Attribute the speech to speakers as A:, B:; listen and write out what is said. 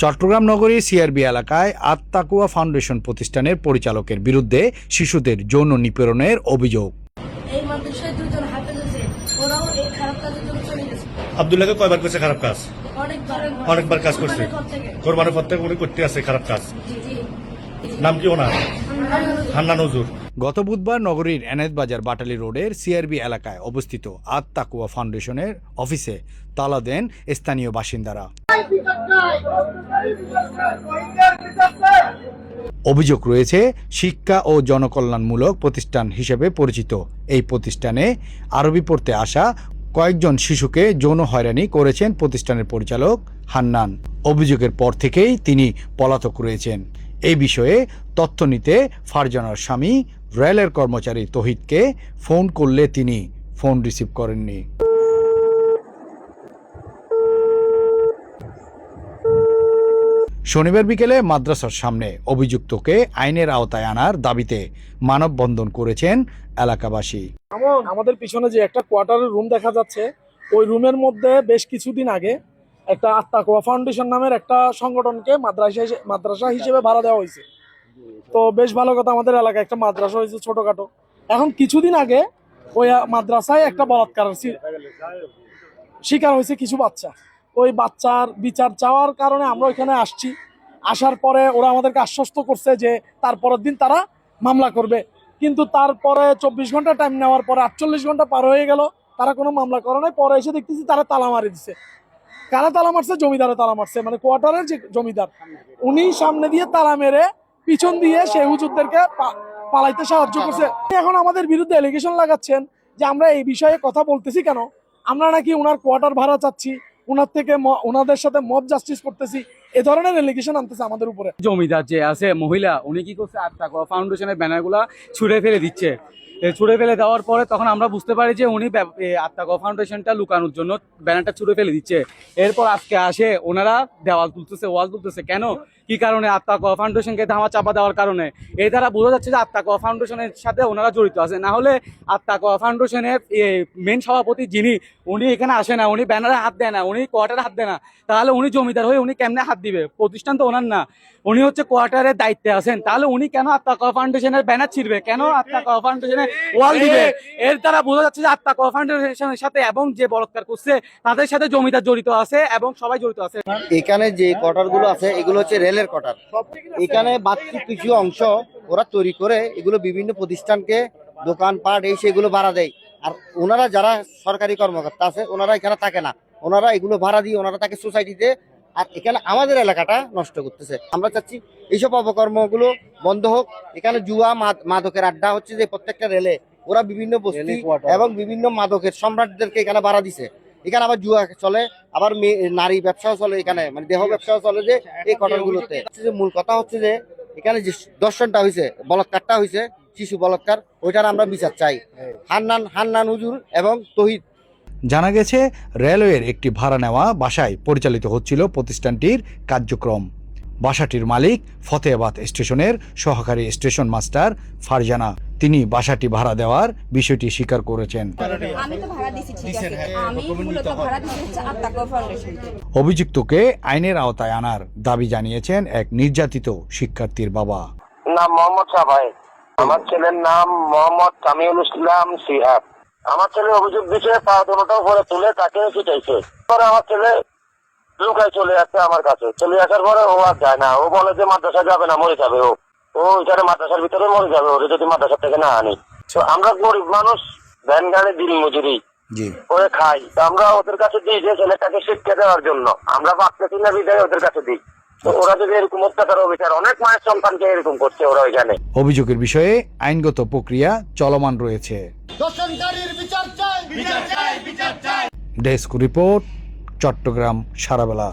A: চট্টগ্রাম নগরী সিআরবি এলাকায় আত-তাকওয়া ফাউন্ডেশন প্রতিষ্ঠানের পরিচালকের বিরুদ্ধে শিশুদের যৌন নিপীড়নের অভিযোগ।
B: আব্দুল্লাহকে কয়বার করছে খারাপ কাজ? অনেকবার কাজ করছে। কোরবানির পর থেকে উনি করতে আছে খারাপ কাজ। নাম কি ওনার? হান্নান হুজুর।
A: গত বুধবার নগরীর এনায়েত বাজার বাটালি রোডের সিআরবি এলাকায় অবস্থিত আত-তাকওয়া ফাউন্ডেশনের অফিসে তালা দেন স্থানীয় বাসিন্দারা। অভিযোগ রয়েছে, শিক্ষা ও জনকল্যাণমূলক প্রতিষ্ঠান হিসেবে পরিচিত এই প্রতিষ্ঠানে আরবি পড়তে আসা কয়েকজন শিশুকে যৌন হয়রানি করেছেন প্রতিষ্ঠানের পরিচালক হান্নান। অভিযোগের পর থেকেই তিনি পলাতক রয়েছেন। এই বিষয়ে তথ্য নিতে ফারজানার স্বামী রেলের কর্মচারী তহিদকে ফোন করলে তিনি ফোন রিসিভ করেননি। শনিবার বিকেলে মাদ্রাসার সামনে অভিযুক্তকে আইনের আওতায় আনার দাবিতে মানববন্ধন করেছেন এলাকাবাসী।
C: আমাদের পিছনে যে একটা কোয়ার্টারের রুম দেখা যাচ্ছে, ওই রুমের মধ্যে বেশ কিছুদিন আগে একটা আত-তাকওয়া ফাউন্ডেশন নামের একটা সংগঠনকে মাদ্রাসা হিসেবে ভাড়া দেওয়া হয়েছে। তো বেশ ভালো কথা, আমাদের এলাকায় একটা মাদ্রাসা হয়েছে ছোটখাটো। এখন কিছুদিন আগে ওই মাদ্রাসায় একটা বলাৎকারের শিকার হয়েছে কিছু বাচ্চা। ওই বাচ্চার বিচার চাওয়ার কারণে আমরা ওইখানে আসছি। আসার পরে ওরা আমাদেরকে আশ্বস্ত করছে যে তারপরের দিন তারা মামলা করবে, কিন্তু তারপরে 24 ঘন্টা টাইম নেওয়ার পরে 48 ঘন্টা পার হয়ে গেল, তারা কোনো মামলা করে নাই। পরে এসে দেখতেছি তারা তালা মারি দিচ্ছে। কারা তালা মারছে? জমিদারে তালা মারছে, মানে কোয়ার্টারের যে জমিদার উনি সামনে দিয়ে তালা মেরে পিছন দিয়ে সেই হুজুরদেরকে পালাইতে সাহায্য করছে। এখন আমাদের বিরুদ্ধে এলিগেশন লাগাচ্ছেন যে আমরা এই বিষয়ে কথা বলতেছি কেন, আমরা নাকি ওনার কোয়ার্টার ভাড়া চাচ্ছি, ওনার থেকে ওনাদের সাথে মব জাস্টিস করতেছি, এ ধরনের এলিগেশন আনতেছে আমাদের উপরে।
D: জমিদার যে আছে মহিলা, উনি কি করছে, আত-তাকওয়া ফাউন্ডেশনের ব্যানারগুলা ছুঁড়ে ফেলে দিচ্ছে। ছুঁড়ে ফেলে দেওয়ার পরে তখন আমরা বুঝতে পারি যে উনি আত-তাকওয়া ফাউন্ডেশনটা লুকানোর জন্য ব্যানারটা ছুঁড়ে ফেলে দিচ্ছে। এরপর আজকে আসে ওনারা ওয়াল তুলতেছে। কেন, কি কারণে? আত-তাকওয়া ফাউন্ডেশনকে ধামা চাপা দেওয়ার কারণে। এই দ্বারা বোঝা যাচ্ছে যে আত-তাকওয়া ফাউন্ডেশনের সাথে ওনারা জড়িত আছে। না হলে আত-তাকওয়া ফাউন্ডেশনের মেন সভাপতি যিনি, উনি এখানে আসে না, উনি ব্যানারে হাত দেয় না, উনি কোয়ার্টারে হাত দেয় না। তাহলে উনি জমিদার হয়ে উনি কেমনে হাত দিবে? প্রতিষ্ঠান তো ওনার না, উনি হচ্ছে কোয়ার্টারের দায়িত্বে আছেন। তাহলে উনি কেন আত-তাকওয়া ফাউন্ডেশনের ব্যানার ছিড়বে? কেন আত-তাকওয়া ফাউন্ডেশনের ওয়াল দিবে? এর দ্বারা বোঝা যাচ্ছে যে আত-তাকওয়া ফাউন্ডেশনের সাথে এবং যে বলাৎকার করছে তাদের সাথে জমিদার জড়িত আছে এবং সবাই জড়িত আছে।
E: এখানে যে কোয়ার্টার গুলো আছে এগুলো হচ্ছে রেলের কোয়ার্টার। এখানে বাড়তি কিছু অংশ ওরা তৈরি করে এগুলো বিভিন্ন প্রতিষ্ঠানকে, দোকানপাট এই সেগুলো ভাড়া দেয়। আর ওনারা যারা সরকারি কর্মকর্তা আছে ওনারা এখানে থাকে না, ওনারা এগুলো ভাড়া দিয়ে ওনারা থাকে সোসাইটিতে। আর এখানে আমাদের এলাকাটা নষ্ট করতেছে। আমরা চাচ্ছি এইসব অপকর্মগুলো বন্ধ হোক। এখানে জুয়া মাদকের আড্ডা হচ্ছে যে প্রত্যেকটা রেলে ওরা বিভিন্ন বস্তি এবং বিভিন্ন মাদকের সম্রাটদেরকে এখানে ভাড়া দিছে। এখানে আবার জুয়া চলে, আবার নারী ব্যবসাও চলে, এখানে মানে দেহ ব্যবসাও চলে যে এই কোয়ার্টারগুলোতে। মূল কথা হচ্ছে যে এখানে যে দর্শনটা হয়েছে, বলাৎকারটা হয়েছে, শিশু বলাৎকার, ওইটার আমরা বিচার চাই। হান্নান হুজুর এবং তহিদ।
A: জানা গেছে, রেলওয়ের একটি ভাড়া নেওয়া বাসায় পরিচালিত হচ্ছিল প্রতিষ্ঠানটির কার্যক্রম। বাসাটির মালিক ফতেহাবাদ স্টেশনের সহকারী স্টেশন মাস্টার ফারজানা। তিনি বাসাটি ভাড়া দেওয়ার বিষয়টি স্বীকার করেছেন। অভিযুক্তকে আইনের আওতায় আনার দাবি জানিয়েছেন এক নির্যাতিত শিক্ষার্থীর বাবা।
F: নাম মোহাম্মদ সাফাই, আমার ছেলের নাম মোহাম্মদ সামিউল ইসলাম সিহাব। আমার ছেলে অভিযোগ দিচ্ছে পা দুটো উপরে তুলে তাকে পিটাইছে। পরে আমার ছেলে লুকায় চলে আসছে আমার কাছে। চলে আসার পরে ও আর যায় না, ও বলে যে মাদ্রাসা যাবে না, মরে যাবে। ও এখানে মাদ্রাসার ভিতরে মরে যাবে ওরে যদি মাদ্রাসা থেকে না আনি। আমরা গরিব মানুষ, ভ্যান গাড়ি দিন মজুরি করে খাই, আমরা ওদের কাছে দিই যে ছেলেটাকে শিক্ষা দেওয়ার জন্য। আমরা পাচ্ছি না বিদায় ওদের কাছে দিই। তো ওরা যদি এরকম অত্যাচার অবিচার, অনেক মায়ের সন্তানকে এরকম করছে ওরা ওইখানে।
A: অভিযোগের বিষয়ে আইনগত প্রক্রিয়া চলমান রয়েছে। Desk report, Chittagong সারাবেলা।